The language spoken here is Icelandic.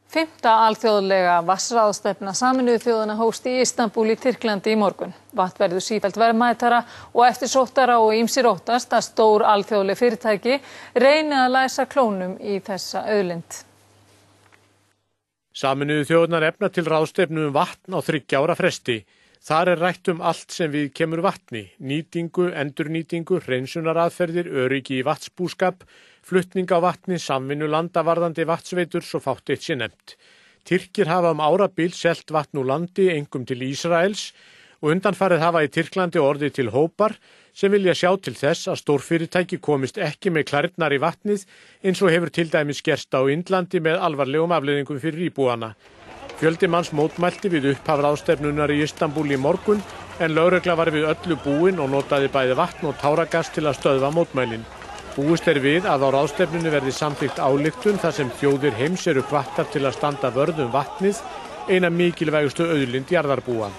Fimmta alþjóðlega vatnsráðstefna Sameinuðu þjóðanna hófst í Istanbúl í Tyrklandi í morgun. Vatn verður sífellt verðmætara og eftirsóttara og ýmsir óttast að stór alþjóðleg fyrirtæki reyni að læsa klónum í þessa auðlind. Sameinuðu þjóðirnar efna til ráðstefnu vatn á 3 ára fresti. Þar rætt allt sem við kemur vatni, nýtingu, endurnýtingu, hreinsunaraðferðir, öryggi í vatnsbúskap, flutning á vatni, samvinnu landavarðandi vatnsveitur svo fátt eitt sé nefnt. Tyrkir hafa árabil selt vatn úr landi, einkum til Ísraels, og undanfarið hafa í Tyrklandi orðið til hópar sem vilja sjá til þess að stórfyrirtæki komist ekki með klærnar í vatnið eins og hefur til dæmis gerst á Indlandi með alvarlegum afleiðingum fyrir íbúana. Fjöldi manns mótmælti við upphaf ráðstefnunnar í Istanbúl í morgun en lögregla var við öllu búin og notaði bæði vatn og táragas til að stöðva mótmælin. Búist við að á ráðstefnunni verði samþykkt ályktun þar sem þjóðir heims eru hvattar til að standa vörð vatnið, eina mikilvægustu auðlind jarðarbúa.